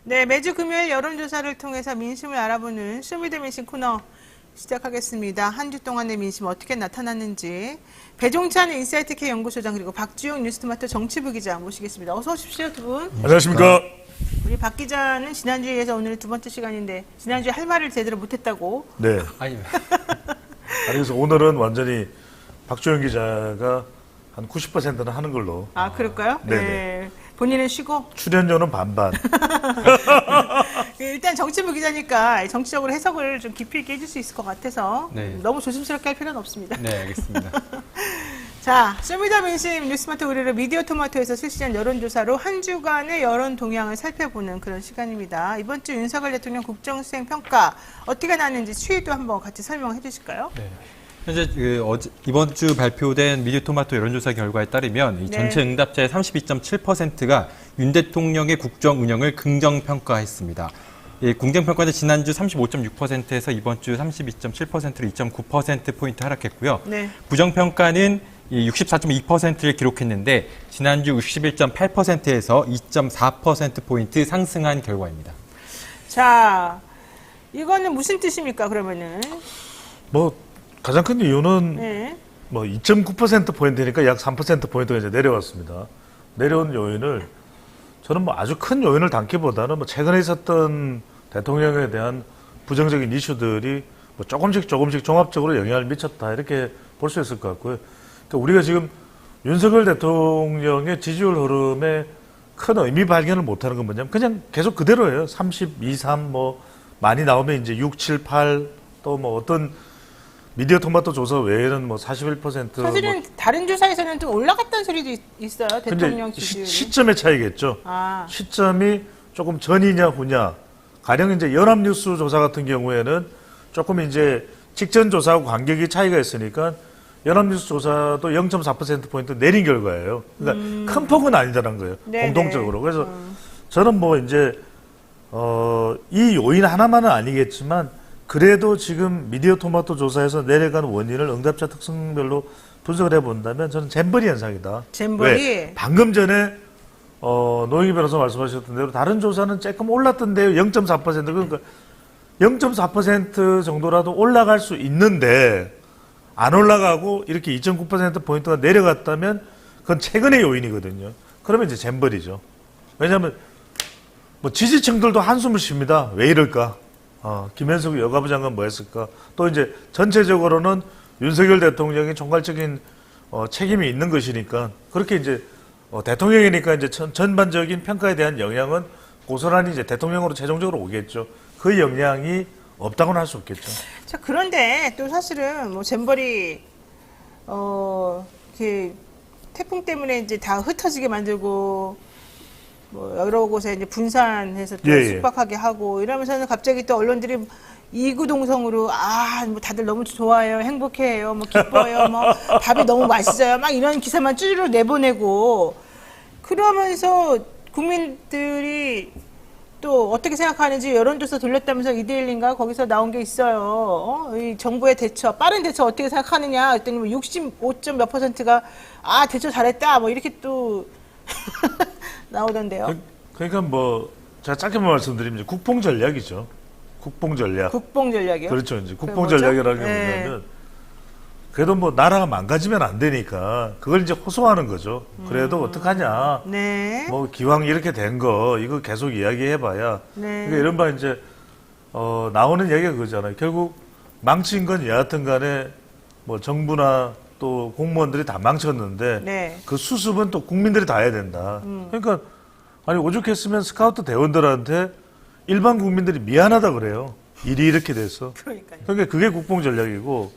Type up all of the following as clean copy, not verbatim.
네, 매주 금요일 여론조사를 통해서 민심을 알아보는 쇼미더민심 코너 시작하겠습니다. 한 주 동안의 민심 어떻게 나타났는지 배종찬 인사이트K 연구소장 그리고 박주영 뉴스토마토 정치부 기자 모시겠습니다. 어서 오십시오, 두 분. 안녕하십니까. 우리 박 기자는 지난주에 이어서 오늘 두 번째 시간인데 지난주에 할 말을 제대로 못했다고. 네. 아니, 그래서 오늘은 완전히 박주영 기자가 한 90%는 하는 걸로. 아, 그럴까요? 네네. 네. 본인은 쉬고. 출연료는 반반. 일단 정치부 기자니까 정치적으로 해석을 좀 깊이 있게 해줄 수 있을 것 같아서 네. 너무 조심스럽게 할 필요는 없습니다. 네, 알겠습니다. 자, 쇼미더민심 뉴스마토 의뢰로 미디어토마토에서 실시한 여론조사로 한 주간의 여론 동향을 살펴보는 그런 시간입니다. 이번 주 윤석열 대통령 국정수행 평가 어떻게 나왔는지 추이도 한번 같이 설명해 주실까요? 네. 현재 이번 주 발표된 미디어토마토 여론조사 결과에 따르면 이 전체 응답자의 32.7%가 윤 대통령의 국정 운영을 긍정평가했습니다. 이 긍정평가는 지난주 35.6%에서 이번 주 32.7%로 2.9%포인트 하락했고요. 네. 부정평가는 64.2%를 기록했는데 지난주 61.8%에서 2.4%포인트 상승한 결과입니다. 자, 이거는 무슨 뜻입니까, 그러면은? 가장 큰 이유는 네. 2.9%포인트니까 약 3%포인트가 이제 내려왔습니다. 내려온 요인을 저는 아주 큰 요인을 담기보다는 최근에 있었던 대통령에 대한 부정적인 이슈들이 조금씩 종합적으로 영향을 미쳤다 이렇게 볼 수 있을 것 같고요. 그러니까 우리가 지금 윤석열 대통령의 지지율 흐름에 큰 의미 발견을 못하는 건 뭐냐면 그냥 계속 그대로예요. 32, 3 많이 나오면 이제 6, 7, 8 또 어떤 미디어토마토 조사 외에는 41% 사실은 다른 조사에서는 좀 올라갔다는 소리도 있어요. 대통령 지지율이. 시점의 차이겠죠. 아. 시점이 조금 전이냐 후냐. 가령 이제 연합뉴스 조사 같은 경우에는 조금 이제 직전 조사하고 간격이 차이가 있으니까 연합뉴스 조사도 0.4%포인트 내린 결과예요. 그러니까 큰 폭은 아니다라는 거예요. 네네. 공통적으로. 그래서 저는 이제 이 요인 하나만은 아니겠지만 그래도 지금 미디어토마토 조사에서 내려간 원인을 응답자 특성별로 분석을 해본다면 저는 잼버리 현상이다. 잼버리? 왜? 방금 전에 노영희 변호사 말씀하셨던 대로 다른 조사는 조금 올랐던데요. 0.4% 그러니까 0.4% 정도라도 올라갈 수 있는데 안 올라가고 이렇게 2.9%포인트가 내려갔다면 그건 최근의 요인이거든요. 그러면 이제 잼버리죠. 왜냐하면 지지층들도 한숨을 쉽니다. 왜 이럴까? 김현숙 여가부 장관 뭐 했을까? 또 이제 전체적으로는 윤석열 대통령이 총괄적인 책임이 있는 것이니까 그렇게 이제 대통령이니까 이제 전반적인 평가에 대한 영향은 고스란히 이제 대통령으로 최종적으로 오겠죠. 그 영향이 없다고는 할 수 없겠죠. 자, 그런데 또 사실은 잼버리 이렇게 태풍 때문에 이제 다 흩어지게 만들고 여러 곳에 이제 분산해서 또 숙박하게 하고 이러면서는 갑자기 또 언론들이 이구동성으로 다들 너무 좋아해요, 행복해해요, 기뻐요, 밥이 너무 맛있어요, 막 이런 기사만 쭈르르 내보내고 그러면서 국민들이 또 어떻게 생각하는지 여론조사 돌렸다면서 이데일리인가 거기서 나온 게 있어요. 이 정부의 대처, 빠른 대처 어떻게 생각하느냐 했더니 65점 몇 %가 대처 잘했다 이렇게 또 나오던데요. 그러니까 제가 짧게만 말씀드리면 국뽕 전략이죠. 국뽕 전략. 국뽕 전략이요? 그렇죠. 이제 국뽕 전략이라는 게 뭐냐면 그래도 나라가 망가지면 안 되니까 그걸 이제 호소하는 거죠. 그래도 어떡하냐. 네. 기왕 이렇게 된 거 이거 계속 이야기해봐야. 네. 그러니까 이른바 이제 나오는 얘기가 그거잖아요. 결국 망친 건 여하튼 간에 정부나 또 공무원들이 다 망쳤는데 네. 그 수습은 또 국민들이 다 해야 된다. 그러니까 오죽했으면 스카우트 대원들한테 일반 국민들이 미안하다 그래요. 일이 이렇게 돼서. 그러니까요. 그러니까 그게 국뽕 전략이고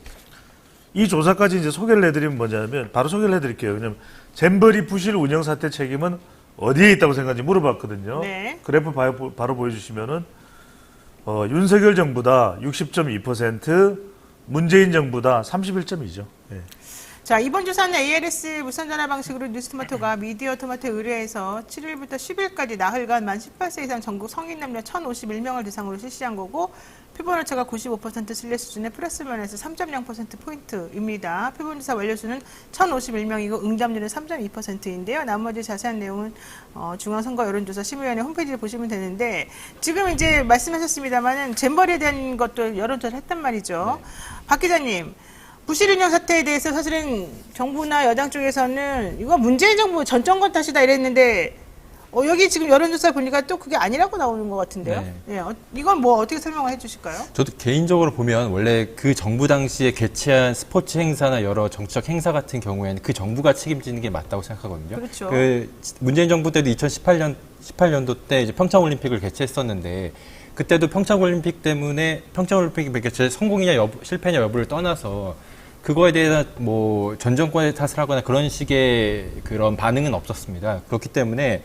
이 조사까지 이제 소개를 해드리면 뭐냐면 바로 소개를 해드릴게요. 왜냐면 잼버리 부실 운영 사태 책임은 어디에 있다고 생각하는지 물어봤거든요. 네. 그래프 바로 보여주시면은 윤석열 정부다 60.2%, 문재인 정부다 31.2죠. 예. 자, 이번 조사는 ALS 무선 전화 방식으로 뉴스토마토가 미디어 토마토 의뢰해서 7일부터 10일까지 나흘간 만 18세 이상 전국 성인 남녀 1,051명을 대상으로 실시한 거고, 표본오차가 95% 신뢰 수준의 플러스 면에서 3.0%포인트입니다. 표본조사 완료수는 1,051명이고 응답률은 3.2%인데요. 나머지 자세한 내용은 중앙선거 여론조사 심의위원회 홈페이지를 보시면 되는데, 지금 이제 말씀하셨습니다만은 잼버리에 대한 것도 여론조사를 했단 말이죠. 박 기자님, 부실 운영 사태에 대해서 사실은 정부나 여당 쪽에서는 이거 문재인 정부 전 정권 탓이다 이랬는데, 여기 지금 여론조사 보니까 또 그게 아니라고 나오는 것 같은데요. 네. 예, 이건 뭐 어떻게 설명을 해주실까요? 저도 개인적으로 보면 원래 그 정부 당시에 개최한 스포츠 행사나 여러 정치적 행사 같은 경우에는 그 정부가 책임지는 게 맞다고 생각하거든요. 그렇죠. 그 문재인 정부 때도 2018년도 때 이제 평창올림픽을 개최했었는데, 그때도 평창올림픽 때문에 평창올림픽 개최 성공이냐 실패냐 여부를 떠나서 그거에 대해서 뭐 전 정권의 탓을 하거나 그런 식의 그런 반응은 없었습니다. 그렇기 때문에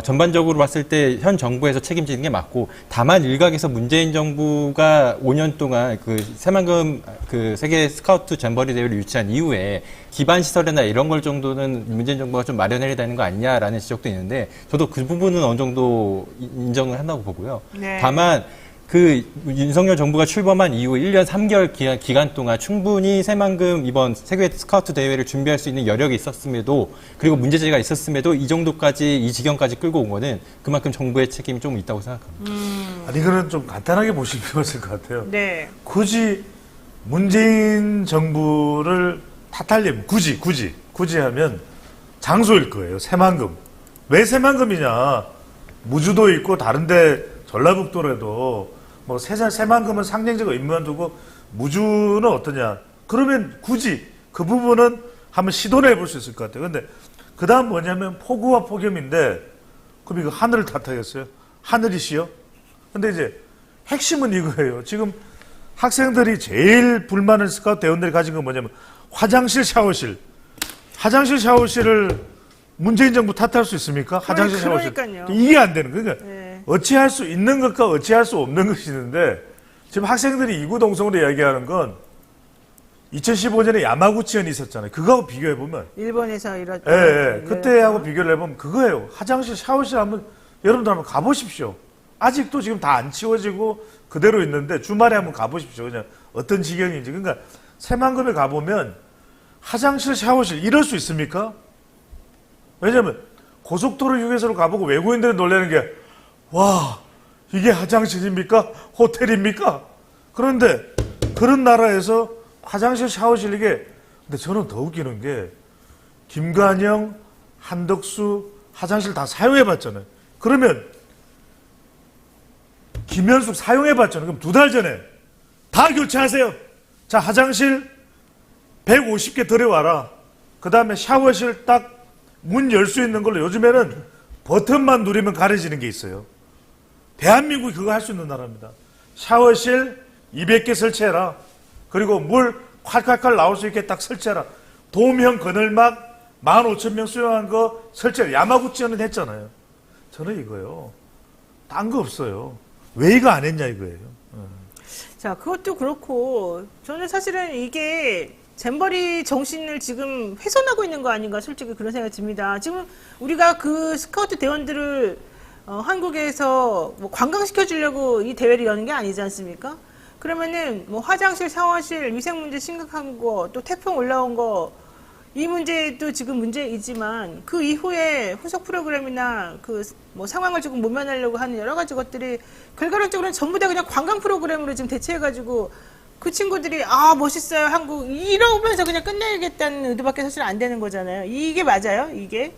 전반적으로 봤을 때 현 정부에서 책임지는 게 맞고, 다만 일각에서 문재인 정부가 5년 동안 그 새만금 그 세계 스카우트 잼버리 대회를 유치한 이후에 기반 시설이나 이런 걸 정도는 문재인 정부가 좀 마련해야 되는 거 아니냐라는 지적도 있는데, 저도 그 부분은 어느 정도 인정을 한다고 보고요. 네. 다만 그 윤석열 정부가 출범한 이후 1년 3개월 기간 동안 충분히 새만금 이번 세계 스카우트 대회를 준비할 수 있는 여력이 있었음에도, 그리고 문제제기가 있었음에도 이 정도까지, 이 지경까지 끌고 온 거는 그만큼 정부의 책임이 좀 있다고 생각합니다. 아니, 이거는 좀 간단하게 보실 필요가 있을 것 같아요. 네. 굳이 문재인 정부를 탓하려면 굳이 하면 장소일 거예요. 새만금. 왜 새만금이냐? 무주도 있고 다른데 전라북도라도 뭐 새만금은 상징적 의미만 두고 무주는 어떠냐? 그러면 굳이 그 부분은 한번 시도를 해볼 수 있을 것 같아요. 근데 그 다음 뭐냐면 폭우와 폭염인데, 그럼 이거 하늘을 탓하겠어요? 하늘이시여? 근데 이제 핵심은 이거예요. 지금 학생들이 제일 불만을 스카우트 대원들이 가진 건 뭐냐면 화장실, 샤워실. 화장실, 샤워실을 문재인 정부 탓할 수 있습니까? 화장실, 샤워실. 그러니까요. 이게 안 되는 거예요. 그러니까 네. 어찌할 수 있는 것과 어찌할 수 없는 것이 있는데, 지금 학생들이 이구동성으로 이야기하는 건 2015년에 야마구치현이 있었잖아요. 그거하고 비교해보면. 일본에서 이런. 예. 그때하고 비교를 해보면 그거예요. 화장실, 샤워실 한번, 여러분들 한번 가보십시오. 아직도 지금 다 안 치워지고 그대로 있는데 주말에 한번 가보십시오. 그냥 어떤 지경인지. 그러니까 새만금에 가보면 화장실, 샤워실 이럴 수 있습니까? 왜냐면 고속도로 휴게소로 가보고 외국인들이 놀라는 게, 와, 이게 화장실입니까? 호텔입니까? 그런데 그런 나라에서 화장실, 샤워실 이게, 근데 저는 더 웃기는 게, 김관영, 한덕수 화장실 다 사용해봤잖아요. 그러면 김현숙 사용해봤잖아요. 그럼 2달 전에 다 교체하세요. 자, 화장실 150개 들여와라. 그 다음에 샤워실 딱 문 열 수 있는 걸로, 요즘에는 버튼만 누르면 가려지는 게 있어요. 대한민국이 그거 할 수 있는 나라입니다. 샤워실 200개 설치해라. 그리고 물 콸콸콸 나올 수 있게 딱 설치해라. 도명 그늘막 15,000명 수용한 거 설치해라. 야마구치현은 했잖아요. 저는 이거요. 딴 거 없어요. 왜 이거 안 했냐 이거예요. 자, 그것도 그렇고, 저는 사실은 이게 잼버리 정신을 지금 훼손하고 있는 거 아닌가, 솔직히 그런 생각이 듭니다. 지금 우리가 그 스카우트 대원들을 한국에서 뭐 관광시켜 주려고 이 대회를 여는 게 아니지 않습니까? 그러면은 뭐 화장실, 샤워실, 위생 문제 심각한 거, 또 태풍 올라온 거, 이 문제도 지금 문제이지만 그 이후에 후속 프로그램이나 그 뭐 상황을 조금 모면하려고 하는 여러 가지 것들이 결과론적으로는 전부 다 그냥 관광 프로그램으로 지금 대체해가지고 그 친구들이 아 멋있어요 한국 이러면서 그냥 끝내겠다는 의도밖에 사실 안 되는 거잖아요. 이게 맞아요? 이게?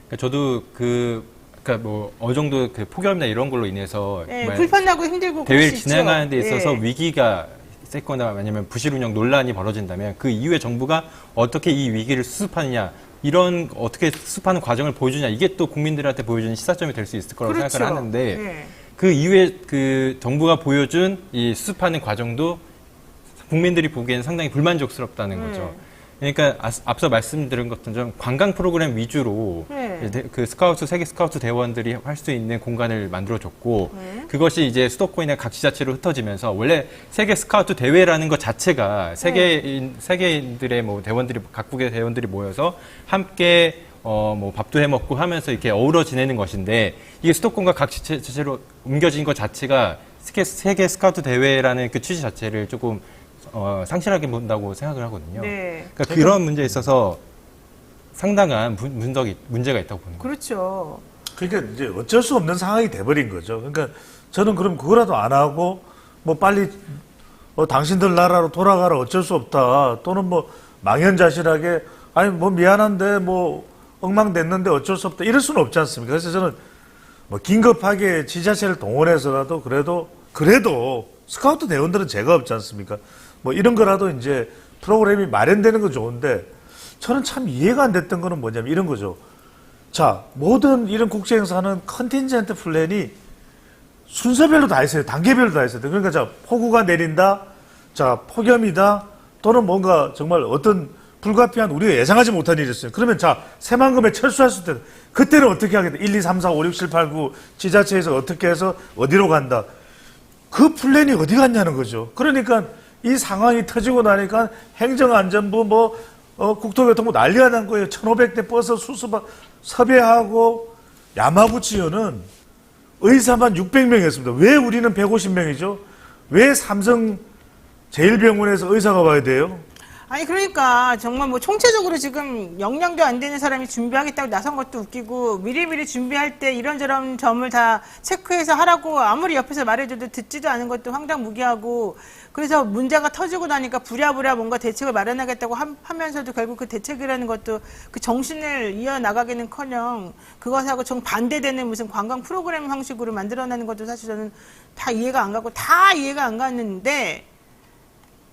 그러니까 저도 그러니까 뭐 어느 정도 그 폭염이나 이런 걸로 인해서 네, 정말 불편하고 힘들고 그럴 대회를 수 있죠. 진행하는 데 있어서 예. 위기가 있거나 아니면 부실 운영 논란이 벌어진다면 그 이후에 정부가 어떻게 이 위기를 수습하느냐, 이런 어떻게 수습하는 과정을 보여주냐, 이게 또 국민들한테 보여주는 시사점이 될 수 있을 거라고 그렇죠. 생각을 하는데, 예. 그 이후에 그 정부가 보여준 이 수습하는 과정도 국민들이 보기에는 상당히 불만족스럽다는 거죠. 그러니까 앞서 말씀드린 것처럼 관광 프로그램 위주로 네. 그 세계 스카우트 대원들이 할 수 있는 공간을 만들어줬고 네. 그것이 이제 수도권이나 각 지자체로 흩어지면서 원래 세계 스카우트 대회라는 것 자체가 세계인들의 뭐 대원들이 각국의 대원들이 모여서 함께 뭐 밥도 해 먹고 하면서 이렇게 어우러 지내는 것인데 이게 수도권과 각 지자체로 옮겨진 것 자체가 세계 스카우트 대회라는 그 취지 자체를 조금 상실하게 본다고 생각을 하거든요. 네. 그러니까 그런 문제에 있어서 상당한 문제가 있다고 보는 거예요. 그렇죠. 그러니까 이제 어쩔 수 없는 상황이 돼버린 거죠. 그러니까 저는 그럼 그거라도 안 하고 뭐 빨리 당신들 나라로 돌아가라 어쩔 수 없다. 또는 뭐 망연자실하게 아니 뭐 미안한데 뭐 엉망됐는데 어쩔 수 없다. 이럴 수는 없지 않습니까? 그래서 저는 뭐 긴급하게 지자체를 동원해서라도 그래도 스카우트 대원들은 죄가 없지 않습니까? 뭐 이런 거라도 이제 프로그램이 마련되는 건 좋은데 저는 참 이해가 안 됐던 거는 뭐냐면 이런 거죠. 자, 모든 이런 국제 행사는 컨틴전트 플랜이 순서별로 다 있어요. 단계별로 다 있어요. 그러니까 자, 폭우가 내린다. 자, 폭염이다. 또는 뭔가 정말 어떤 불가피한 우리가 예상하지 못한 일이 있어요. 그러면 자, 새만금에 철수할 수 있다. 그때는 어떻게 하겠다. 1, 2, 3, 4, 5, 6, 7, 8, 9 지자체에서 어떻게 해서 어디로 간다. 그 플랜이 어디 갔냐는 거죠. 그러니까 이 상황이 터지고 나니까 행정안전부 국토교통부 난리가 난 거예요. 1,500대 버스 수수바 섭외하고 야마구치현은 의사만 600명이었습니다. 왜 우리는 150명이죠? 왜 삼성 제일병원에서 의사가 와야 돼요? 아니 그러니까 정말 뭐 총체적으로 지금 역량도 안 되는 사람이 준비하겠다고 나선 것도 웃기고 미리미리 준비할 때 이런저런 점을 다 체크해서 하라고 아무리 옆에서 말해줘도 듣지도 않은 것도 황당무계하고 그래서 문제가 터지고 나니까 부랴부랴 뭔가 대책을 마련하겠다고 하면서도 결국 그 대책이라는 것도 그 정신을 이어나가기는커녕 그것하고 정반대되는 무슨 관광 프로그램 형식으로 만들어내는 것도 사실 저는 다 이해가 안 가고 다 이해가 안 갔는데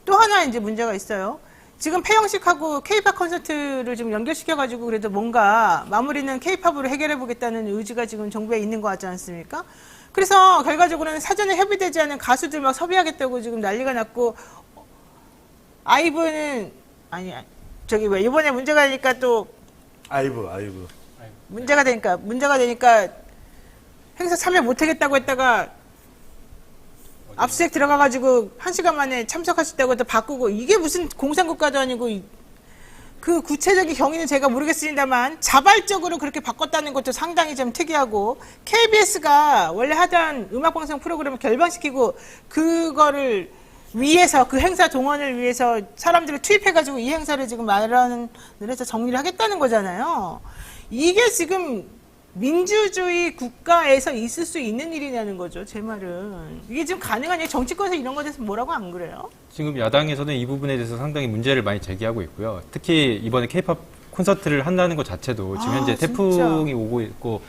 또 하나 이제 문제가 있어요. 지금 폐영식하고 케이팝 콘서트를 좀 연결시켜가지고 그래도 뭔가 마무리는 케이팝으로 해결해보겠다는 의지가 지금 정부에 있는 것 같지 않습니까? 그래서 결과적으로는 사전에 협의되지 않은 가수들 막 섭외하겠다고 지금 난리가 났고, 아이브는, 저기 왜, 이번에 문제가 되니까 또, 아이브. 문제가 되니까 행사 참여 못하겠다고 했다가 압수수색 들어가가지고 1시간 만에 참석하셨다고 또 바꾸고 이게 무슨 공산국가도 아니고 그 구체적인 경위는 제가 모르겠습니다만 자발적으로 그렇게 바꿨다는 것도 상당히 좀 특이하고 KBS가 원래 하던 음악방송 프로그램을 결방시키고 그거를 위해서 그 행사 동원을 위해서 사람들을 투입해가지고 이 행사를 지금 마련을 해서 정리를 하겠다는 거잖아요. 이게 지금 민주주의 국가에서 있을 수 있는 일이냐는 거죠, 제 말은. 이게 지금 가능하냐? 정치권에서 이런 거에 대해서 뭐라고 안 그래요? 지금 야당에서는 이 부분에 대해서 상당히 문제를 많이 제기하고 있고요. 특히 이번에 케이팝 콘서트를 한다는 것 자체도 지금 현재 태풍이 오고 있고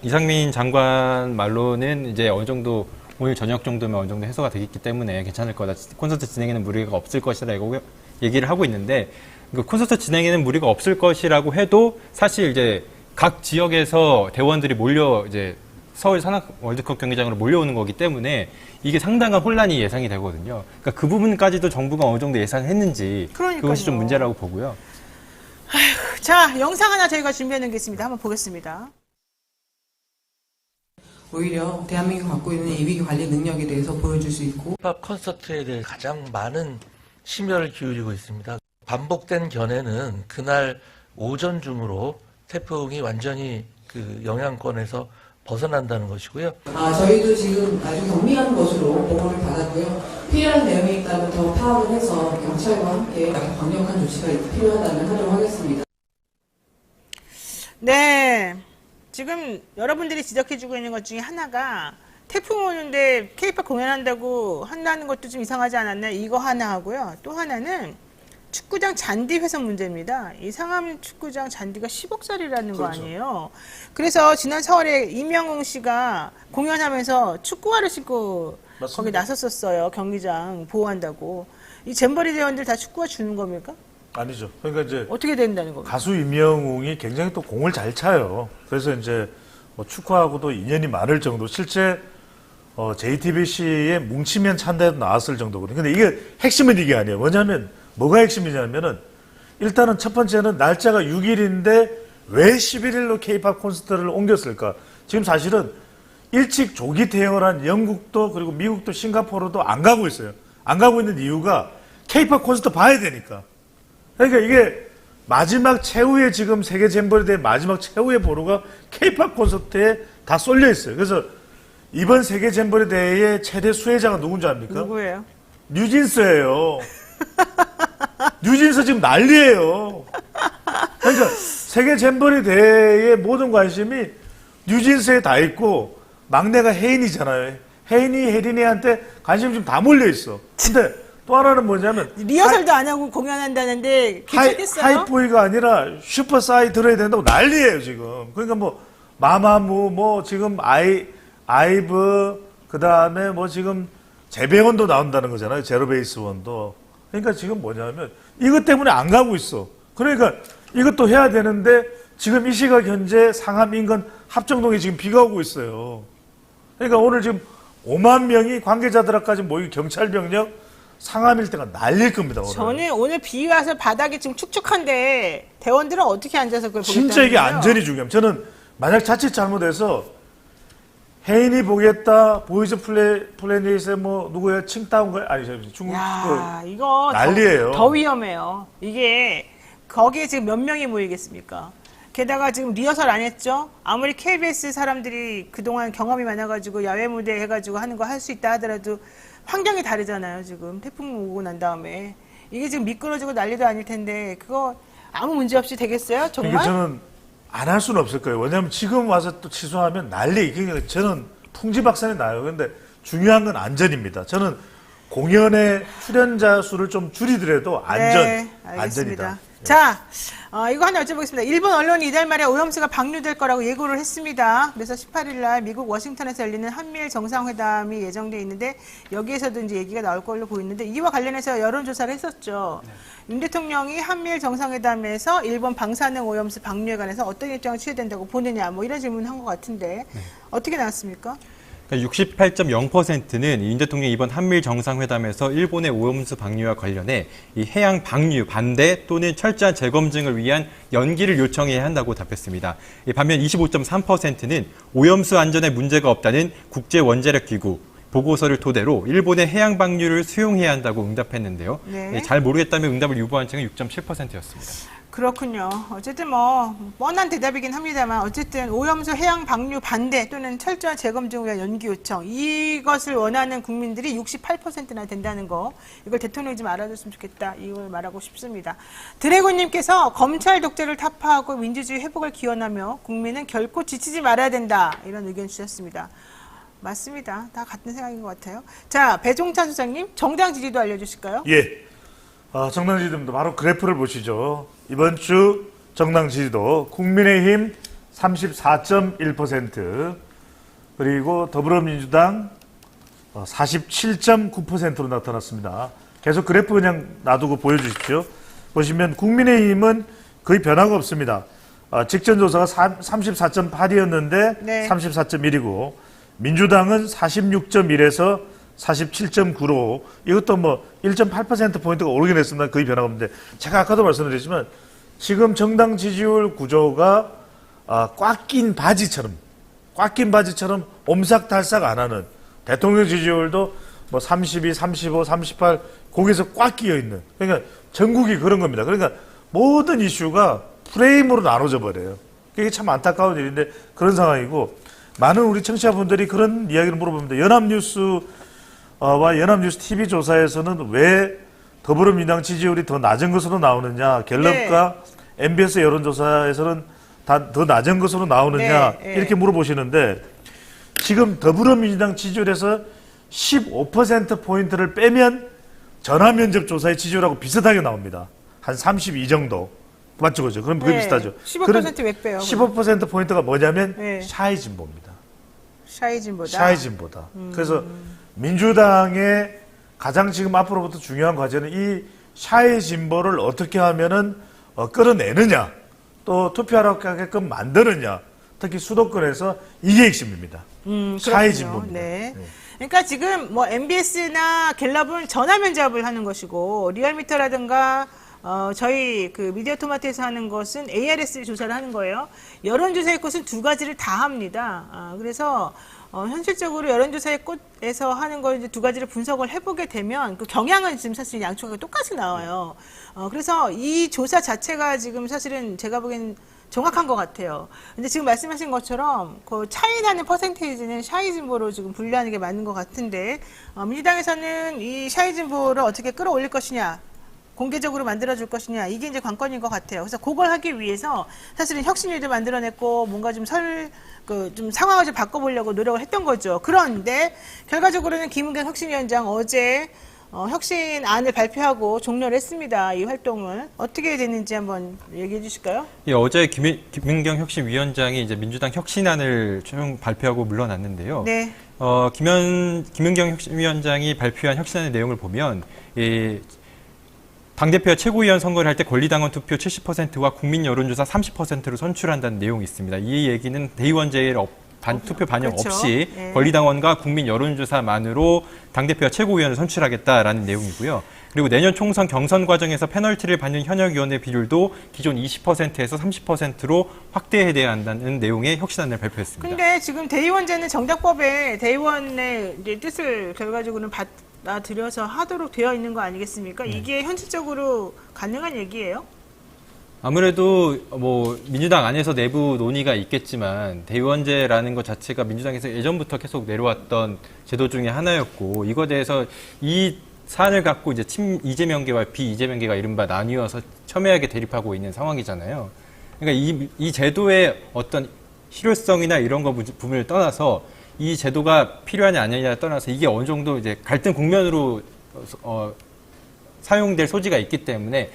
이상민 장관 말로는 이제 어느 정도 오늘 저녁 정도면 어느 정도 해소가 되겠기 때문에 괜찮을 거다. 콘서트 진행에는 무리가 없을 것이라고 얘기를 하고 있는데 그 콘서트 진행에는 무리가 없을 것이라고 해도 사실 이제 각 지역에서 대원들이 이제 서울 산악 월드컵 경기장으로 몰려오는 거기 때문에 이게 상당한 혼란이 예상이 되거든요. 그러니까 그 부분까지도 정부가 어느 정도 예상했는지 그것이 좀 문제라고 보고요. 자, 영상 하나 저희가 준비해 놓겠습니다. 한번 보겠습니다. 오히려 대한민국이 갖고 있는 이 위기 관리 능력에 대해서 보여줄 수 있고 힙합 콘서트에 대해 가장 많은 심혈을 기울이고 있습니다. 반복된 견해는 그날 오전 중으로 태풍이 완전히 그 영향권에서 벗어난다는 것이고요. 저희도 지금 아주 경미한 것으로 보고를 받았고요. 필요한 내용이 있다면 더 파악을 해서 경찰과 함께 강력한 조치가 필요하다면 하도록 하겠습니다. 네. 지금 여러분들이 지적해주고 있는 것 중에 하나가 태풍 오는데 케이팝 공연한다고 한다는 것도 좀 이상하지 않았나? 이거 하나 하고요. 또 하나는 축구장 잔디 훼손 문제입니다. 이 상암 축구장 잔디가 10억짜리라는 거 아니에요. 그래서 지난 4월에 임영웅 씨가 공연하면서 축구화를 신고 맞습니다. 거기 나섰었어요. 경기장 보호한다고. 이 잼버리 대원들 다 축구화 주는 겁니까? 아니죠. 그러니까 이제 어떻게 된다는 겁니까? 가수 임영웅이 굉장히 또 공을 잘 차요. 그래서 이제 뭐 축구하고도 인연이 많을 정도. 실제 JTBC에 뭉치면 찬다에도 나왔을 정도거든요. 근데 이게 핵심은 이게 아니에요. 뭐냐면 뭐가 핵심이냐면은 일단은 첫 번째는 날짜가 6일인데 왜 11일로 K-팝 콘서트를 옮겼을까? 지금 사실은 일찍 조기 퇴영을 한 영국도 그리고 미국도 싱가포르도 안 가고 있어요. 안 가고 있는 이유가 K-팝 콘서트 봐야 되니까. 그러니까 이게 마지막 최후의 지금 세계 잼버리 대회 마지막 최후의 보루가 K-팝 콘서트에 다 쏠려 있어요. 그래서 이번 세계 잼버리 대회의 최대 수혜자가 누군지 압니까? 누구예요? 뉴진스예요. 뉴진스 지금 난리예요. 그러니까 세계 잼버리 대회의 모든 관심이 뉴진스에 다 있고 막내가 혜인이잖아요. 혜린이한테 관심이 지금 다 몰려 있어. 근데 또 하나는 뭐냐면 리허설도 안 하고 공연한다는데 괜찮겠어요? 하이보이가 아니라 슈퍼사이 들어야 된다고 난리예요 지금. 그러니까 뭐 마마무 뭐 지금 아이브 그다음에 뭐 지금 재배원도 나온다는 거잖아요. 제로베이스원도. 그러니까 지금 뭐냐면 이것 때문에 안 가고 있어. 그러니까 이것도 해야 되는데 지금 이 시각 현재 상암 인근 합정동에 지금 비가 오고 있어요. 그러니까 오늘 지금 5만 명이 관계자들까지 모이고 경찰 병력 상암 일대가 날릴 겁니다. 오늘. 저는 오늘 비 와서 바닥이 지금 축축한데 대원들은 어떻게 앉아서 그걸 보겠다는 진짜 이게 거예요? 안전이 중요합니다. 저는 만약 자칫 잘못해서 혜인이 보겠다 보이즈 플래닛에 뭐 누구야 칭다운가 아니 중국 야, 이거 난리예요. 더 위험해요. 이게 거기에 지금 몇 명이 모이겠습니까? 게다가 지금 리허설 안 했죠? 아무리 KBS 사람들이 그동안 경험이 많아가지고 야외 무대 해가지고 하는 거 할 수 있다 하더라도 환경이 다르잖아요. 지금 태풍 오고 난 다음에 이게 지금 미끄러지고 난리도 아닐 텐데 그거 아무 문제 없이 되겠어요? 정말? 그러니까 저는 안 할 수는 없을 거예요. 왜냐하면 지금 와서 또 취소하면 난리. 그러니까 저는 풍지박산이 나요. 그런데 중요한 건 안전입니다. 저는 공연의 출연자 수를 좀 줄이더라도 네, 알겠습니다. 안전이다. 자, 이거 하나 여쭤보겠습니다. 일본 언론이 이달 말에 오염수가 방류될 거라고 예고를 했습니다. 그래서 18일 날 미국 워싱턴에서 열리는 한미일 정상회담이 예정돼 있는데 여기에서도 이제 얘기가 나올 걸로 보이는데 이와 관련해서 여론조사를 했었죠. 네. 윤 대통령이 한미일 정상회담에서 일본 방사능 오염수 방류에 관해서 어떤 입장을 취해야 된다고 보느냐 뭐 이런 질문을 한 것 같은데 어떻게 나왔습니까? 68.0%는 윤 대통령이 이번 한미일 정상회담에서 일본의 오염수 방류와 관련해 이 해양 방류 반대 또는 철저한 재검증을 위한 연기를 요청해야 한다고 답했습니다. 반면 25.3%는 오염수 안전에 문제가 없다는 국제원자력기구 보고서를 토대로 일본의 해양 방류를 수용해야 한다고 응답했는데요. 네. 잘 모르겠다면 응답을 유보한 층은 6.7%였습니다. 그렇군요. 어쨌든 뭐 뻔한 대답이긴 합니다만 어쨌든 오염수 해양 방류 반대 또는 철저한 재검증을 위한 연기 요청 이것을 원하는 국민들이 68%나 된다는 거 이걸 대통령이 좀 알아줬으면 좋겠다 이걸 말하고 싶습니다. 드래곤님께서 검찰 독재를 타파하고 민주주의 회복을 기원하며 국민은 결코 지치지 말아야 된다 이런 의견 주셨습니다. 맞습니다. 다 같은 생각인 것 같아요. 자, 배종찬 소장님 정당 지지도 알려주실까요? 예. 정당 지지도입니다. 바로 그래프를 보시죠. 이번 주 정당 지지도 국민의힘 34.1% 그리고 더불어민주당 47.9%로 나타났습니다. 계속 그래프 그냥 놔두고 보여주십시오. 보시면 국민의힘은 거의 변화가 없습니다. 직전 조사가 34.8이었는데 네. 34.1이고 민주당은 46.1에서 47.9로 이것도 뭐 1.8%포인트가 오르긴 했습니다. 거의 변화가 없는데 제가 아까도 말씀드렸지만 지금 정당 지지율 구조가 꽉 낀 바지처럼 옴삭달싹 안 하는 대통령 지지율도 뭐 32, 35, 38 거기서 꽉 끼어 있는 그러니까 전국이 그런 겁니다. 그러니까 모든 이슈가 프레임으로 나눠져 버려요. 그게 참 안타까운 일인데 그런 상황이고 많은 우리 청취자분들이 그런 이야기를 물어봅니다. 연합뉴스와 연합뉴스 TV 조사에서는 왜 더불어민주당 지지율이 더 낮은 것으로 나오느냐, 갤럽과 MBS 여론조사에서는 다 더 낮은 것으로 나오느냐 이렇게 물어보시는데 지금 더불어민주당 지지율에서 15%포인트를 빼면 전화면접 조사의 지지율하고 비슷하게 나옵니다. 한 32 정도. 맞죠, 그죠? 그럼 그게 비슷하죠. 15% 몇 배요? 15%포인트가 뭐냐면 샤이 진보입니다. 샤이진보다. 그래서 민주당의 가장 지금 앞으로부터 중요한 과제는 이 샤이 진보를 어떻게 하면은 끌어내느냐, 또 투표하게끔 만드느냐, 특히 수도권에서 이게 핵심입니다. 샤이 진보입니다. 네. 그러니까 지금 뭐 MBS나 갤럽은 전화 면접을 하는 것이고 리얼미터라든가 저희 그 미디어 토마토에서 하는 것은 ARS 조사를 하는 거예요. 여론조사의 꽃은 두 가지를 다 합니다. 그래서 현실적으로 여론조사의 꽃에서 하는 걸 이제 두 가지를 분석을 해보게 되면 그 경향은 지금 사실 양쪽이 똑같이 나와요. 그래서 이 조사 자체가 지금 사실은 제가 보기엔 정확한 것 같아요. 근데 지금 말씀하신 것처럼 그 차이 나는 퍼센테이지는 샤이 진보로 지금 분류하는 게 맞는 것 같은데 민주당에서는 이 샤이 진보를 어떻게 끌어올릴 것이냐, 공개적으로 만들어줄 것이냐, 이게 이제 관건인 것 같아요. 그래서 그걸 하기 위해서 사실은 혁신위도 만들어냈고 뭔가 좀 좀 상황을 좀 바꿔보려고 노력을 했던 거죠. 그런데 결과적으로는 김은경 혁신위원장 어제 혁신안을 발표하고 종료를 했습니다. 이 활동을 어떻게 됐는지 한번 얘기해 주실까요? 예, 어제 김은경 혁신위원장이 이제 민주당 혁신안을 좀 발표하고 물러났는데요. 네. 김은경 혁신위원장이 발표한 혁신안의 내용을 보면 당대표와 최고위원 선거를 할 때 권리당원 투표 70%와 국민 여론조사 30%로 선출한다는 내용이 있습니다. 이 얘기는 대의원제의 투표 반영 그렇죠. 없이 네. 권리당원과 국민 여론조사만으로 당대표와 최고위원을 선출하겠다라는 내용이고요. 그리고 내년 총선 경선 과정에서 페널티를 받는 현역위원의 비율도 기존 20%에서 30%로 확대해야 한다는 내용의 혁신안을 발표했습니다. 근데 지금 대의원제는 정당법에 대의원의 이제 뜻을 결과적으로는 받아들여서 하도록 되어 있는 거 아니겠습니까? 이게 현실적으로 가능한 얘기예요? 아무래도 민주당 안에서 내부 논의가 있겠지만 대의원제라는 것 자체가 민주당에서 예전부터 계속 내려왔던 제도 중에 하나였고 이거에 대해서 이 사안을 갖고 이제 친이재명계와 비이재명계가 이른바 나뉘어서 첨예하게 대립하고 있는 상황이잖아요. 그러니까 이 제도의 어떤 실효성이나 이런 거 부분을 떠나서 이 제도가 필요하냐 아니냐를 떠나서 이게 어느 정도 이제 갈등 국면으로 사용될 소지가 있기 때문에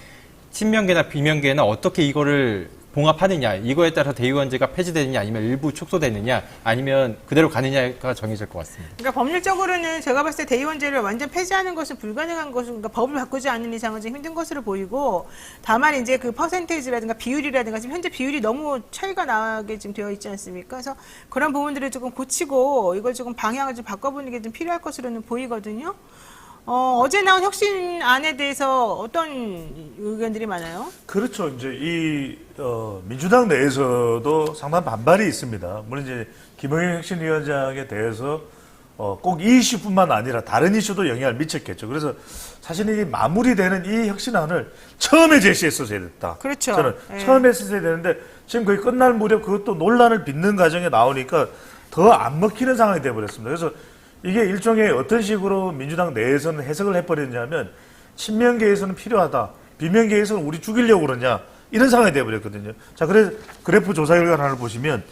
친명계나 비명계나 어떻게 이거를 봉합하느냐, 이거에 따라서 대의원제가 폐지되느냐, 아니면 일부 축소되느냐, 아니면 그대로 가느냐가 정해질 것 같습니다. 그러니까 법률적으로는 제가 봤을 때 대의원제를 완전 폐지하는 것은 불가능한 것은, 그러니까 법을 바꾸지 않는 이상은 좀 힘든 것으로 보이고, 다만 이제 그 퍼센테이지라든가 비율이라든가 지금 현재 비율이 너무 차이가 나게 지금 되어 있지 않습니까? 그래서 그런 부분들을 조금 고치고 이걸 조금 방향을 좀 바꿔보는 게 좀 필요할 것으로는 보이거든요. 어제 나온 혁신안에 대해서 어떤 의견들이 많아요? 그렇죠. 이제 민주당 내에서도 상당한 반발이 있습니다. 물론 이제 김영현 혁신위원장에 대해서 꼭 이 이슈뿐만 아니라 다른 이슈도 영향을 미쳤겠죠. 그래서 사실 이 마무리되는 이 혁신안을 처음에 제시했었어야 됐다. 그렇죠. 저는 예. 처음에 했었어야 되는데 지금 거의 끝날 무렵 그것도 논란을 빚는 과정에 나오니까 더 안 먹히는 상황이 되어버렸습니다. 그래서 이게 일종의 어떤 식으로 민주당 내에서는 해석을 해버렸냐면 친명계에서는 필요하다, 비명계에서는 우리 죽이려고 그러냐, 이런 상황이 되어버렸거든요. 자, 그래서 그래프 조사 결과 하나를 보시면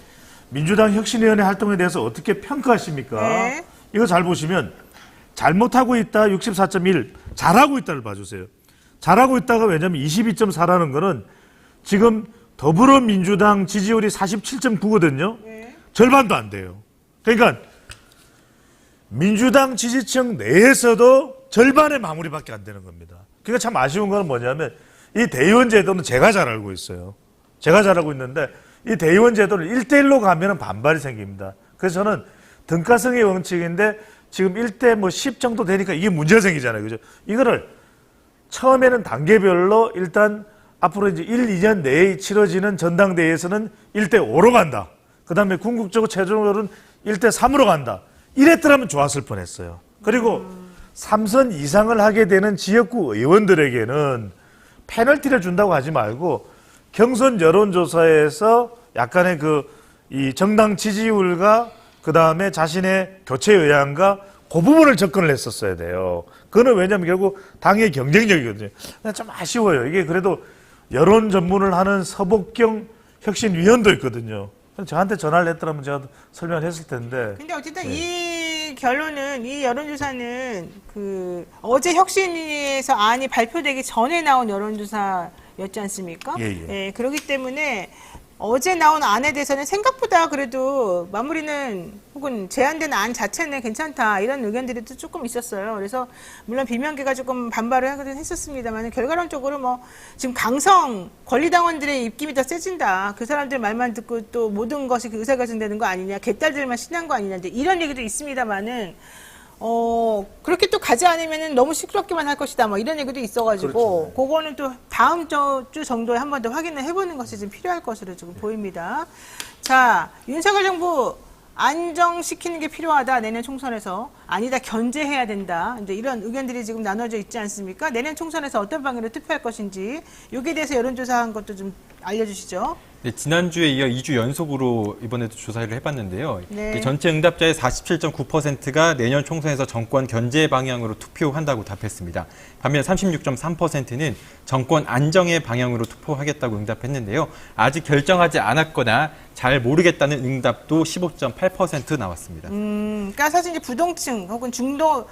민주당 혁신위원회 활동에 대해서 어떻게 평가하십니까? 네. 이거 잘 보시면 잘못하고 있다 64.1, 잘하고 있다를 봐주세요. 잘하고 있다가 왜냐면 22.4라는 거는 지금 더불어민주당 지지율이 47.9거든요. 네. 절반도 안 돼요. 그러니까 민주당 지지층 내에서도 절반의 마무리밖에 안 되는 겁니다. 그러니까 참 아쉬운 건 뭐냐면 이 대의원 제도는 제가 잘 알고 있어요. 제가 잘 알고 있는데 이 대의원 제도를 1대1로 가면 반발이 생깁니다. 그래서 저는 등가성의 원칙인데 지금 1대 10 정도 되니까 이게 문제가 생기잖아요. 그죠? 이거를 처음에는 단계별로 일단 앞으로 이제 1, 2년 내에 치러지는 전당대회에서는 1대 5로 간다. 그 다음에 궁극적으로 최종적으로는 1대 3으로 간다. 이랬더라면 좋았을 뻔했어요. 그리고 3선 이상을 하게 되는 지역구 의원들에게는 페널티를 준다고 하지 말고 경선 여론조사에서 약간의 이 정당 지지율과 그 다음에 자신의 교체 의향과 그 부분을 접근을 했었어야 돼요. 그거는 왜냐하면 결국 당의 경쟁력이거든요. 좀 아쉬워요. 이게 그래도 여론 전문을 하는 서복경 혁신위원도 있거든요. 저한테 전화를 했더라면 제가 설명을 했을 텐데. 근데 어쨌든 이 결론은, 이 여론조사는 어제 혁신위에서 안이 발표되기 전에 나온 여론조사였지 않습니까? 예. 그렇기 때문에 어제 나온 안에 대해서는 생각보다 그래도 마무리는 혹은 제안된 안 자체는 괜찮다, 이런 의견들이 또 조금 있었어요. 그래서 물론 비명계가 조금 반발을 하긴 했었습니다만 결과론적으로 지금 강성 권리당원들의 입김이 더 세진다, 그 사람들 말만 듣고 또 모든 것이 의사결정되는 거 아니냐, 개딸들만 신난 거 아니냐, 이런 얘기도 있습니다만은 그렇게 또 가지 않으면 너무 시끄럽기만 할 것이다. 뭐 이런 얘기도 있어가지고, 그거는 또 다음 주 정도에 한 번 더 확인을 해보는 것이 좀 필요할 것으로 지금 보입니다. 자, 윤석열 정부 안정시키는 게 필요하다. 내년 총선에서. 아니다. 견제해야 된다. 이제 이런 의견들이 지금 나눠져 있지 않습니까? 내년 총선에서 어떤 방향으로 투표할 것인지, 여기에 대해서 여론조사한 것도 좀 알려주시죠. 네, 지난주에 이어 2주 연속으로 이번에도 조사를 해봤는데요. 네. 이 전체 응답자의 47.9%가 내년 총선에서 정권 견제 방향으로 투표한다고 답했습니다. 반면 36.3%는 정권 안정의 방향으로 투표하겠다고 응답했는데요. 아직 결정하지 않았거나 잘 모르겠다는 응답도 15.8% 나왔습니다. 그러니까 사실 이제 부동층 혹은 중도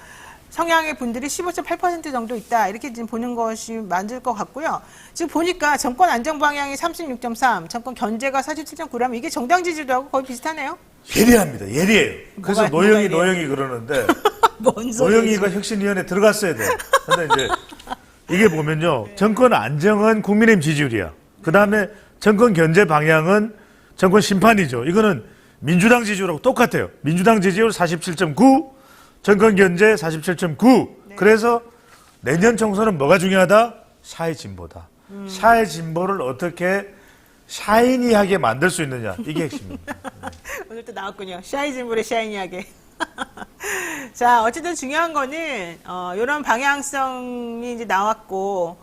성향의 분들이 15.8% 정도 있다. 이렇게 지금 보는 것이 맞을 것 같고요. 지금 보니까 정권 안정 방향이 36.3, 정권 견제가 47.9라면 이게 정당 지지도하고 거의 비슷하네요. 예리합니다. 예리해요. 그래서 뭐가 예리해요? 노영이 그러는데 뭔 소리지? 노영이가 혁신위원회 들어갔어야 돼. 근데 이제 이게 보면요. 정권 안정은 국민의힘 지지율이야. 그 다음에 정권 견제 방향은 정권 심판이죠. 이거는 민주당 지지율하고 똑같아요. 민주당 지지율 47.9, 정권 견제 47.9. 그래서 내년 총선은 뭐가 중요하다? 사회 진보다. 사회 진보를 어떻게 샤이니하게 만들 수 있느냐. 이게 핵심입니다. 오늘 또 나왔군요. 샤이진물에 샤이니하게. 자, 어쨌든 중요한 거는, 이런 방향성이 이제 나왔고,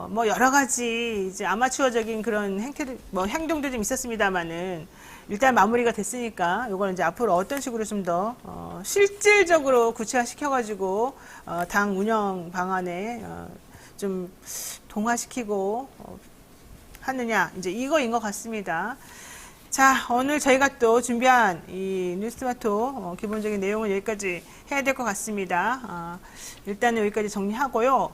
뭐 여러 가지 이제 아마추어적인 그런 행동도 좀 있었습니다만은, 일단 마무리가 됐으니까 이걸 이제 앞으로 어떤 식으로 좀 더 실질적으로 구체화시켜가지고 당 운영 방안에 좀 동화시키고 하느냐 이제 이거인 것 같습니다. 자, 오늘 저희가 또 준비한 이 뉴스토마토 기본적인 내용은 여기까지 해야 될 것 같습니다. 일단은 여기까지 정리하고요.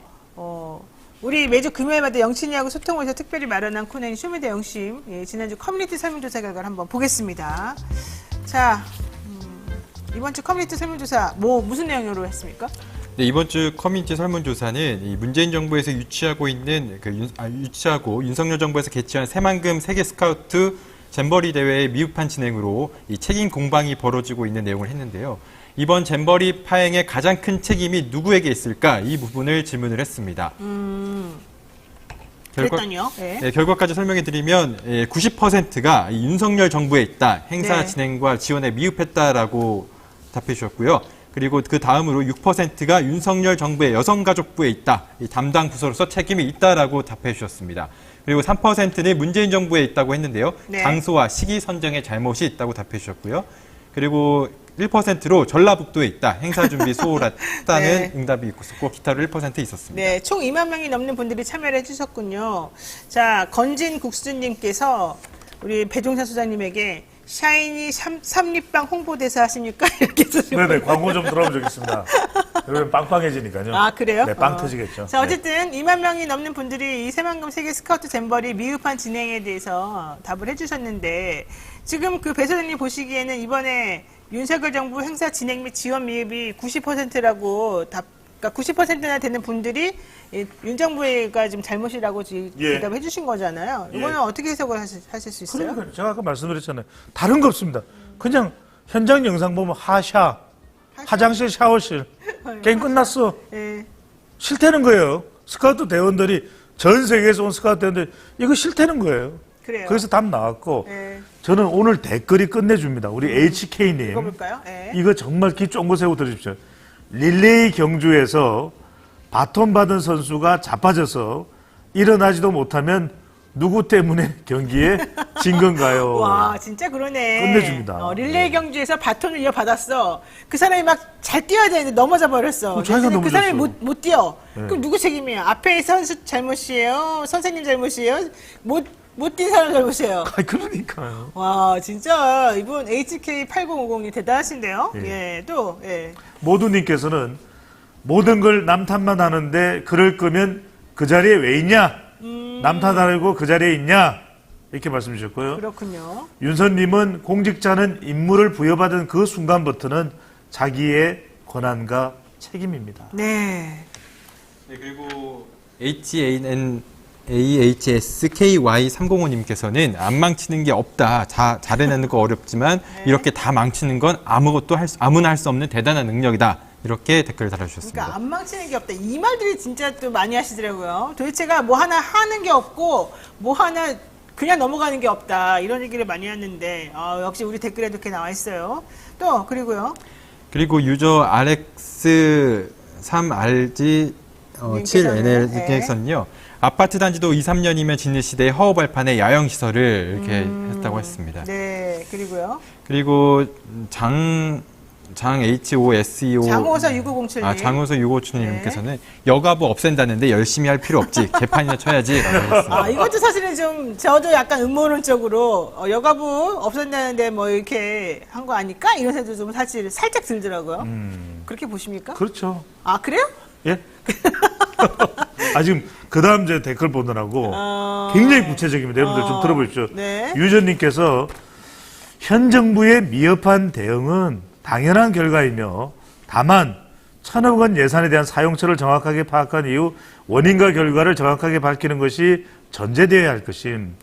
우리 매주 금요일마다 영친이하고 소통을 위해서 특별히 마련한 코너인 쇼미더 영심, 예, 지난주 커뮤니티 설문조사 결과를 한번 보겠습니다. 자, 이번 주 커뮤니티 설문조사 무슨 내용으로 했습니까? 네, 이번 주 커뮤니티 설문조사는 이 문재인 정부에서 유치하고 윤석열 정부에서 개최한 새만금 세계 스카우트 잼버리 대회의 미흡한 진행으로 이 책임 공방이 벌어지고 있는 내용을 했는데요. 이번 잼버리 파행의 가장 큰 책임이 누구에게 있을까? 이 부분을 질문을 했습니다. 그랬더니요. 네. 네, 결과까지 설명해 드리면 90%가 윤석열 정부에 있다. 행사 네. 진행과 지원에 미흡했다라고 답해 주셨고요. 그리고 그 다음으로 6%가 윤석열 정부의 여성가족부에 있다. 이 담당 부서로서 책임이 있다라고 답해 주셨습니다. 그리고 3%는 문재인 정부에 있다고 했는데요. 네. 장소와 시기 선정에 잘못이 있다고 답해 주셨고요. 그리고 1%로 전라북도에 있다. 행사 준비 소홀했다는 네. 응답이 있었고 기타로 1% 있었습니다. 네, 총 2만 명이 넘는 분들이 참여를 해주셨군요. 자, 건진 국수님께서 우리 배종찬 소장님에게 샤이니 삼립방 홍보대사 하십니까? 이렇게 해서 네네, 광고 좀 들어보면 좋겠습니다. 그러면 빵빵해지니까요. 아, 그래요? 네, 빵 터지겠죠. 자, 어쨌든 2만 명이 넘는 분들이 이 새만금 세계 스카우트 잼버리 미흡한 진행에 대해서 답을 해주셨는데, 지금 그 배 소장님 보시기에는 이번에 윤석열 정부 행사 진행 및 지원 미흡이 90%라고 그러니까 90%나 되는 분들이 윤 정부가 지금 잘못이라고 대답해 주신 거잖아요. 이거는 어떻게 해석을 하실 수 있어요? 그러니까 제가 아까 말씀드렸잖아요. 다른 거 없습니다. 그냥 현장 영상 보면 화장실, 샤워실. 게임 끝났어. 네. 싫다는 거예요. 스카우트 대원들이 전 세계에서 온 스카우트 대원들이 이거 싫다는 거예요. 그래요. 그래서 답 나왔고 네. 저는 오늘 댓글이 끝내줍니다. 우리 HK님. 읽어볼까요? 네. 이거 정말 귀 쫑긋 세우고 들으십시오. 릴레이 경주에서 바톤 받은 선수가 자빠져서 일어나지도 못하면 누구 때문에 경기에 진 건가요? 와, 진짜 그러네. 끝내줍니다. 릴레이 경주에서 바톤을 이어받았어. 그 사람이 막 잘 뛰어야 되는데 넘어져 버렸어. 자기가 그 사람이 넘어졌어. 못 뛰어. 네. 그럼 누구 책임이야? 앞에 선수 잘못이에요? 선생님 잘못이에요? 못 뛴 사람 잘못이에요. 그러니까요. 와, 진짜 이분 HK8050님 대단하신데요? 예, 또, 예. 모두님께서는 모든 걸 남 탓만 하는데 그럴 거면 그 자리에 왜 있냐? 남 탓하고 그 자리에 있냐? 이렇게 말씀 주셨고요. 그렇군요. 윤선님은 공직자는 임무를 부여받은 그 순간부터는 자기의 권한과 책임입니다. 네. 네, 그리고 HANAHSKY305님께서는 안 망치는 게 없다. 잘해내는 거 어렵지만 이렇게 다 망치는 건 아무나 할 수 없는 대단한 능력이다. 이렇게 댓글을 달아주셨습니다. 그러니까 안 망치는 게 없다. 이 말들이 진짜 또 많이 하시더라고요. 도대체가 뭐 하나 하는 게 없고 뭐 하나 그냥 넘어가는 게 없다. 이런 얘기를 많이 하는데 역시 우리 댓글에도 이렇게 나와 있어요. 또 그리고요. 그리고 유저 RX3RG 님께서는, 7NL님께서는요. 아파트 단지도 2, 3년이면 짓는 시대에 허허 발판에 야영 시설을 이렇게 했다고 했습니다. 네, 그리고요. 그리고 HOSEO 장호서 6907님. 장호서 6557님께서는 여가부 없앤다는데 열심히 할 필요 없지. 개판이나 쳐야지라고 했습니다. 이것도 사실은 좀 저도 약간 음모론적으로 여가부 없앤다는데 뭐 이렇게 한 거 아닐까? 이런 생각도 좀 사실 살짝 들더라고요. 그렇게 보십니까? 그렇죠. 아, 그래요? 예? 지금 그 다음 제 댓글 보느라고 굉장히 구체적입니다. 여러분들 좀 들어보십시오. 네. 유저님께서 현 정부의 미흡한 대응은 당연한 결과이며 다만 1,000억 원 예산에 대한 사용처를 정확하게 파악한 이후 원인과 결과를 정확하게 밝히는 것이 전제되어야 할 것임.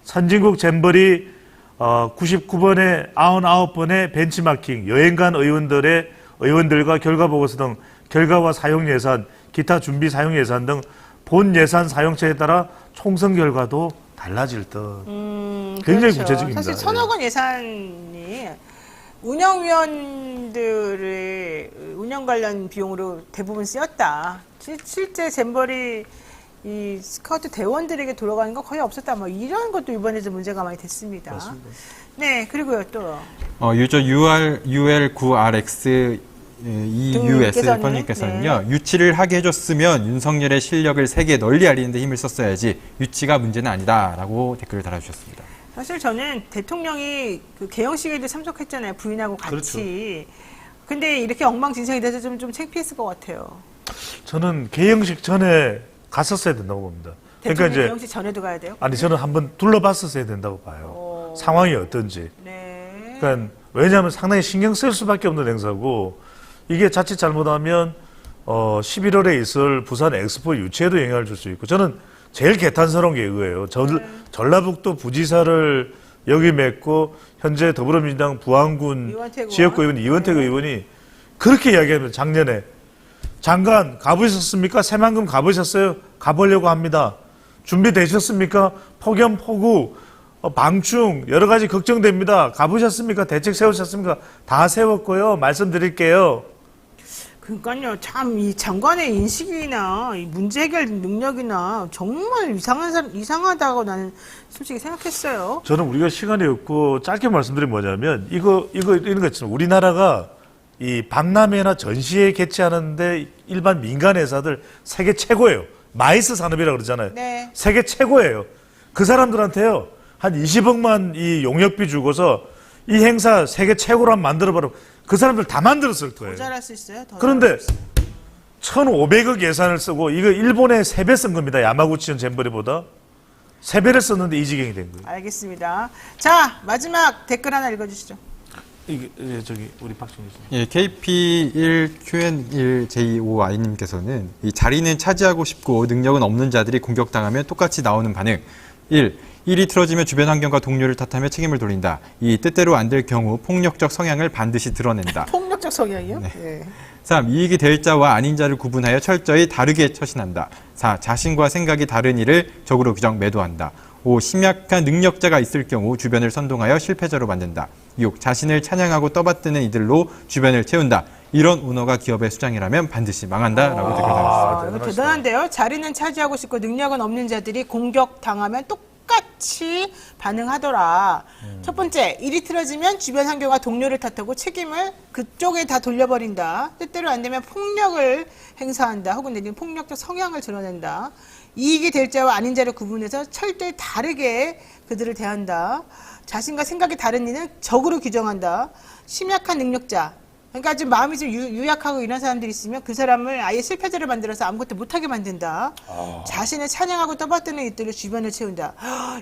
선진국 잼버리 99번에 99번의 벤치마킹, 여행 간 의원들과 결과 보고서 등 결과와 사용 예산, 기타 준비 사용 예산 등 본 예산 사용처에 따라 총선 결과도 달라질 듯. 굉장히 그렇죠. 구체적입니다. 사실 1,000억 원 예산이 운영위원들의 운영 관련 비용으로 대부분 쓰였다. 실제 잼버리 이 스카우트 대원들에게 돌아가는 거 거의 없었다. 뭐 이런 것도 이번에 좀 문제가 많이 됐습니다. 맞습니다. 네, 그리고요 또 유저 UL9RX EUS 번님께서는요. 유치를 하게 해줬으면 윤석열의 실력을 세계에 널리 알리는데 힘을 썼어야지 유치가 문제는 아니다라고 댓글을 달아주셨습니다. 사실 저는 대통령이 그 개영식에도 참석했잖아요. 부인하고 같이. 그렇죠. 근데 이렇게 엉망진창이 돼서 좀 창피했을 것 같아요. 저는 개영식 전에 갔었어야 된다고 봅니다. 대통령 개영식 전에도 가야 돼요? 저는 한번 둘러봤었어야 된다고 봐요. 상황이 어떤지. 네. 그러니까 왜냐하면 상당히 신경 쓸 수밖에 없는 행사고 이게 자칫 잘못하면 11월에 있을 부산 엑스포 유치에도 영향을 줄 수 있고 저는 제일 개탄스러운 게 이거예요. 전라북도 부지사를 역임했고 현재 더불어민주당 부안군 지역구 의원 이원택 의원이 그렇게 이야기하면 작년에 장관 가보셨습니까? 새만금 가보셨어요? 가보려고 합니다. 준비되셨습니까? 폭염, 폭우, 방충 여러 가지 걱정됩니다. 가보셨습니까? 대책 세우셨습니까? 다 세웠고요. 말씀드릴게요. 그러니까요, 참 이 장관의 인식이나 이 문제 해결 능력이나 정말 이상하다고 나는 솔직히 생각했어요. 저는 우리가 시간이 없고 짧게 말씀드리면 뭐냐면 이런 거 있잖아요. 우리나라가 이 박람회나 전시회 개최하는데 일반 민간 회사들 세계 최고예요. 마이스 산업이라고 그러잖아요. 네. 세계 최고예요. 그 사람들한테요. 한 20억만 이 용역비 주고서 이 행사 세계 최고로 한번 만들어봐라. 그 사람들 다 만들었을 거예요. 더 잘할 수 있어요? 더 그런데 잘할 수 있어요. 1,500억 예산을 쓰고 이거 일본에 3배 쓴 겁니다. 야마구치현 잼버리보다. 3배를 썼는데 이 지경이 된 거예요. 알겠습니다. 자, 마지막 댓글 하나 읽어주시죠. 이게 저기 우리 박정희 씨. 예, KP1QN1J5I님께서는 이 자리는 차지하고 싶고 능력은 없는 자들이 공격당하면 똑같이 나오는 반응. 1이 틀어지면 주변 환경과 동료를 탓하며 책임을 돌린다. 2. 뜻대로 안 될 경우 폭력적 성향을 반드시 드러낸다. 폭력적 성향이요? 네. 네. 3. 이익이 될 자와 아닌 자를 구분하여 철저히 다르게 처신한다. 4. 자신과 생각이 다른 일을 적으로 규정 매도한다. 5. 심약한 능력자가 있을 경우 주변을 선동하여 실패자로 만든다. 6. 자신을 찬양하고 떠받드는 이들로 주변을 채운다. 이런 운어가 기업의 수장이라면 반드시 망한다라고 댓글 달았습니다. 이거 대단한데요. 자리는 차지하고 싶고 능력은 없는 자들이 공격당하면 똑같이 반응하더라. 첫 번째, 일이 틀어지면 주변 환경과 동료를 탓하고 책임을 그쪽에 다 돌려버린다. 뜻대로 안 되면 폭력을 행사한다. 혹은 내지는 폭력적 성향을 드러낸다. 이익이 될 자와 아닌 자를 구분해서 철저히 다르게 그들을 대한다. 자신과 생각이 다른 이는 적으로 규정한다. 심약한 능력자. 그러니까 좀 마음이 좀 유약하고 이런 사람들이 있으면 그 사람을 아예 실패자를 만들어서 아무것도 못하게 만든다. 자신을 찬양하고 떠받드는 이들을 주변을 채운다.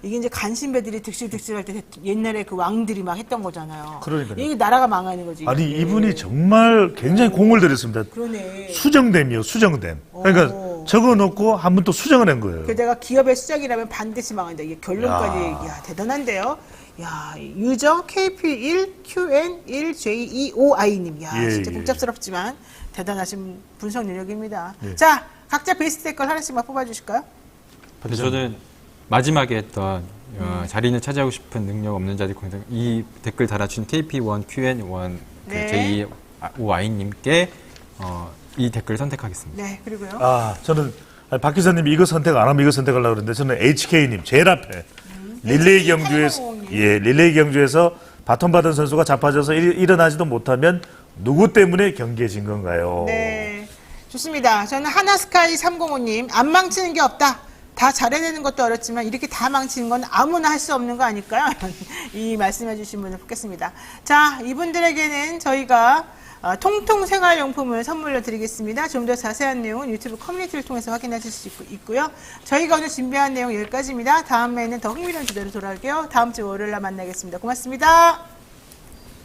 이게 이제 간신배들이 득실득실할 때 옛날에 그 왕들이 막 했던 거잖아요. 그러니까요. 이게 나라가 망하는 거지. 아니 이게. 이분이 정말 굉장히 공을 들였습니다. 그러네. 수정됨이요. 수정됨. 그러니까 적어놓고 한 번 또 수정을 한 거예요. 그 내가 기업의 수장이라면 반드시 망한다. 이게 결론까지 야 대단한데요. 야, 유저 KP1QN1J2OI님. 야, 예, 진짜 예. 복잡스럽지만 대단하신 분석 능력입니다. 예. 자, 각자 베스트 댓글 하나씩만 뽑아주실까요? 근데 저는 마지막에 했던 자리는 차지하고 싶은 능력 없는 자들 공동 이 댓글 달아주신 KP1QN1 네. J2OI님께 이 댓글 선택하겠습니다. 네, 그리고요. 저는 박 기자님이 이거 선택 안 하면 이거 선택하려고 그랬는데 저는 HK님 제일 앞에 릴레이 경주에서 850. 릴레이 경주에서 바톤 받은 선수가 자빠져서 일어나지도 못하면 누구 때문에 경기에 진 건가요? 네, 좋습니다. 저는 하나스카이 305님, 안 망치는 게 없다. 다 잘해내는 것도 어렵지만 이렇게 다 망치는 건 아무나 할 수 없는 거 아닐까요? 이 말씀해 주신 분을 뽑겠습니다. 자, 이분들에게는 저희가 통통 생활용품을 선물로 드리겠습니다. 좀 더 자세한 내용은 유튜브 커뮤니티를 통해서 확인하실 수 있고요. 저희가 오늘 준비한 내용 여기까지입니다. 다음에는 더 흥미로운 주제로 돌아올게요. 다음 주 월요일 날 만나겠습니다. 고맙습니다.